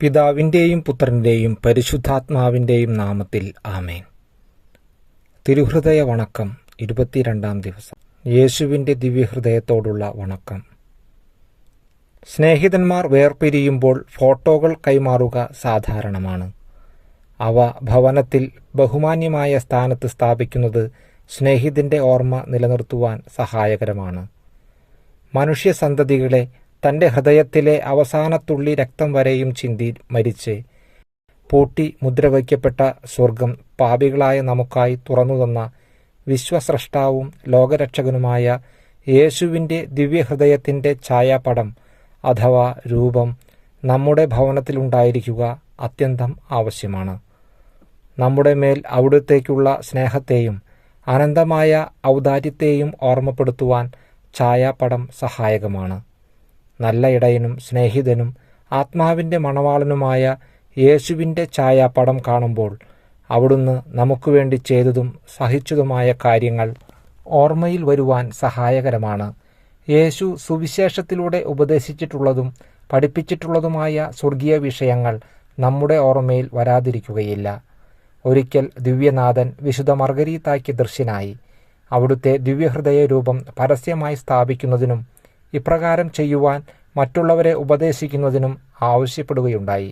പിതാവിൻ്റെയും പുത്രൻ്റെയും പരിശുദ്ധാത്മാവിൻ്റെയും നാമത്തിൽ ആമേൻ. തിരുഹൃദയ വണക്കം 22-ാം ദിവസം. യേശുവിൻ്റെ ദിവ്യഹൃദയത്തോടുള്ള വണക്കം. സ്നേഹിതന്മാർ വേർപിരിയുമ്പോൾ ഫോട്ടോകൾ കൈമാറുക സാധാരണമാണ്. അവ ഭവനത്തിൽ ബഹുമാന്യമായ സ്ഥാനത്ത് സ്ഥാപിക്കുന്നത് സ്നേഹിതൻ്റെ ഓർമ്മ നിലനിർത്തുവാൻ സഹായകരമാണ്. മനുഷ്യസന്തതികളെ തൻ്റെ ഹൃദയത്തിലെ അവസാനത്തുള്ളി രക്തം വരെയും ചിന്തി മരിച്ച് പൂട്ടി മുദ്രവയ്ക്കപ്പെട്ട സ്വർഗം പാപികളായ നമുക്കായി തുറന്നുതന്ന വിശ്വസ്രഷ്ടാവും ലോകരക്ഷകനുമായ യേശുവിൻ്റെ ദിവ്യഹൃദയത്തിൻ്റെ ഛായാപടം അഥവാ രൂപം നമ്മുടെ ഭവനത്തിലുണ്ടായിരിക്കുക അത്യന്തം ആവശ്യമാണ്. നമ്മുടെ മേൽ അവിടുത്തേക്കുള്ള സ്നേഹത്തെയും അനന്തമായ ഔദാര്യത്തെയും ഓർമ്മപ്പെടുത്തുവാൻ ഛായാപടം സഹായകമാണ്. നല്ല ഇടയനും സ്നേഹിതനും ആത്മാവിൻ്റെ മണവാളനുമായ യേശുവിൻ്റെ ഛായാപടം കാണുമ്പോൾ അവിടുന്ന് നമുക്ക് വേണ്ടി ചെയ്തതും സഹിച്ചതുമായ കാര്യങ്ങൾ ഓർമ്മയിൽ വരുവാൻ സഹായകരമാണ്. യേശു സുവിശേഷത്തിലൂടെ ഉപദേശിച്ചിട്ടുള്ളതും പഠിപ്പിച്ചിട്ടുള്ളതുമായ സ്വർഗീയ വിഷയങ്ങൾ നമ്മുടെ ഓർമ്മയിൽ വരാതിരിക്കുകയില്ല. ഒരിക്കൽ ദിവ്യനാഥൻ വിശുദ്ധ മർഗരീത്തായ്ക്ക് ദൃശ്യനായി. അവിടുത്തെ ദിവ്യഹൃദയ രൂപം പരസ്യമായി സ്ഥാപിക്കുന്നതിനും ഇപ്രകാരം ചെയ്യുവാൻ മറ്റുള്ളവരെ ഉപദേശിക്കുന്നതിനും ആവശ്യപ്പെടുകയുണ്ടായി.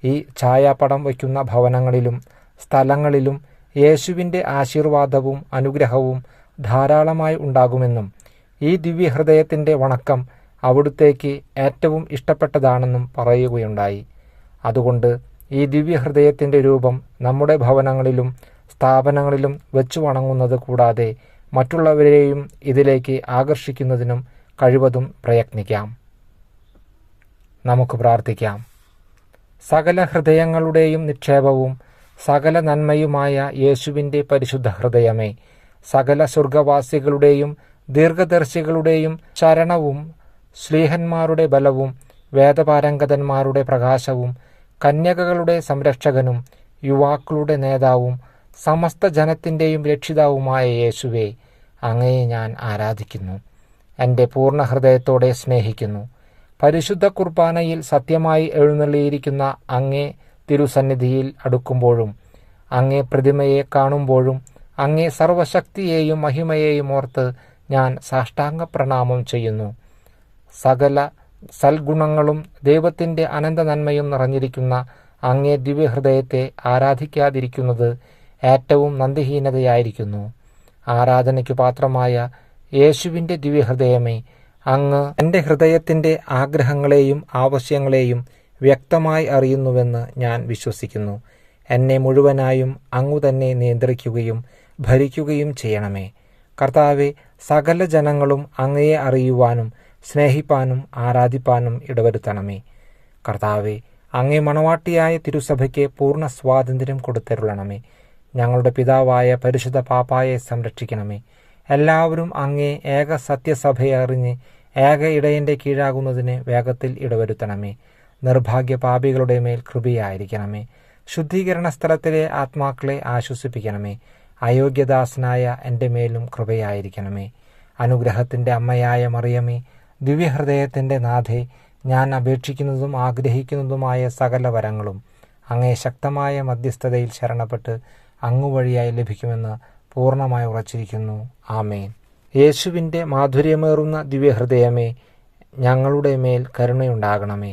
ഈ ഛായാപടം വയ്ക്കുന്ന ഭവനങ്ങളിലും സ്ഥലങ്ങളിലും യേശുവിൻ്റെ ആശീർവാദവും അനുഗ്രഹവും ധാരാളമായി ഉണ്ടാകുമെന്നും ഈ ദിവ്യഹൃദയത്തിൻ്റെ വണക്കം അവിടുത്തേക്ക് ഏറ്റവും ഇഷ്ടപ്പെട്ടതാണെന്നും പറയുകയുണ്ടായി. അതുകൊണ്ട് ഈ ദിവ്യഹൃദയത്തിൻ്റെ രൂപം നമ്മുടെ ഭവനങ്ങളിലും സ്ഥാപനങ്ങളിലും വെച്ചു വണങ്ങുന്നത് കൂടാതെ മറ്റുള്ളവരെയും ഇതിലേക്ക് ആകർഷിക്കുന്നതിനും കഴിവതും പ്രയത്നിക്കാം. നമുക്ക് പ്രാർത്ഥിക്കാം. സകല ഹൃദയങ്ങളുടെയും നിക്ഷേപവും സകല നന്മയുമായ യേശുവിൻ്റെ പരിശുദ്ധ ഹൃദയമേ, സകല സ്വർഗവാസികളുടെയും ദീർഘദർശികളുടെയും ശരണവും ശ്ലീഹന്മാരുടെ ബലവും വേദപാരംഗതന്മാരുടെ പ്രകാശവും കന്യകകളുടെ സംരക്ഷകനും യുവാക്കളുടെ നേതാവും സമസ്ത ജനത്തിൻ്റെയും രക്ഷിതാവുമായ യേശുവേ, അങ്ങയെ ഞാൻ ആരാധിക്കുന്നു, എൻ്റെ പൂർണ്ണ ഹൃദയത്തോടെ സ്നേഹിക്കുന്നു. പരിശുദ്ധ കുർബാനയിൽ സത്യമായി എഴുന്നള്ളിയിരിക്കുന്ന അങ്ങേ തിരുസന്നിധിയിൽ അടുക്കുമ്പോഴും അങ്ങേ പ്രതിമയെ കാണുമ്പോഴും അങ്ങേ സർവശക്തിയെയും മഹിമയെയും ഓർത്ത് ഞാൻ സാഷ്ടാംഗ പ്രണാമം ചെയ്യുന്നു. സകല സൽഗുണങ്ങളും ദൈവത്തിൻ്റെ അനന്ത നന്മയും നിറഞ്ഞിരിക്കുന്ന അങ്ങേ ദിവ്യഹൃദയത്തെ ആരാധിക്കാതിരിക്കുന്നത് ഏറ്റവും നന്ദിഹീനതയായിരിക്കുന്നു. ആരാധനയ്ക്ക് പാത്രമായ യേശുവിൻ്റെ ദിവ്യഹൃദയമേ, അങ്ങ് എൻ്റെ ഹൃദയത്തിൻ്റെ ആഗ്രഹങ്ങളെയും ആവശ്യങ്ങളെയും വ്യക്തമായി അറിയുന്നുവെന്ന് ഞാൻ വിശ്വസിക്കുന്നു. എന്നെ മുഴുവനായും അങ്ങു തന്നെ നിയന്ത്രിക്കുകയും ഭരിക്കുകയും ചെയ്യണമേ. കർത്താവെ, സകല ജനങ്ങളും അങ്ങയെ അറിയുവാനും സ്നേഹിപ്പാനും ആരാധിപ്പാനും ഇടവരുത്തണമേ. കർത്താവെ, അങ്ങേ മണവാട്ടിയായ തിരുസഭയ്ക്ക് പൂർണ്ണ സ്വാതന്ത്ര്യം കൊടുത്തരുളണമേ. ഞങ്ങളുടെ പിതാവായ പരിശുദ്ധ പാപ്പായെ സംരക്ഷിക്കണമേ. എല്ലാവരും അങ്ങേ ഏക സത്യസഭയെ അറിഞ്ഞ് ഏക ഇടയൻ്റെ കീഴാകുന്നതിന് വേഗത്തിൽ ഇടവരുത്തണമേ. നിർഭാഗ്യ പാപികളുടെ മേൽ കൃപയായിരിക്കണമേ. ശുദ്ധീകരണ സ്ഥലത്തിലെ ആത്മാക്കളെ ആശ്വസിപ്പിക്കണമേ. അയോഗ്യദാസനായ എൻ്റെ മേലും കൃപയായിരിക്കണമേ. അനുഗ്രഹത്തിൻ്റെ അമ്മയായ മറിയമേ, ദിവ്യഹൃദയത്തിൻ്റെ നാഥേ, ഞാൻ അപേക്ഷിക്കുന്നതും ആഗ്രഹിക്കുന്നതുമായ സകല വരങ്ങളും അങ്ങേ ശക്തമായ മധ്യസ്ഥതയിൽ ശരണപ്പെട്ട് അങ്ങു വഴിയായി ലഭിക്കുമെന്ന് പൂർണ്ണമായി ഉറച്ചിരിക്കുന്നു. ആമേൻ. യേശുവിൻ്റെ മാധുര്യമേറുന്ന ദിവ്യഹൃദയമേ, ഞങ്ങളുടെ മേൽ കരുണയുണ്ടാകണമേ.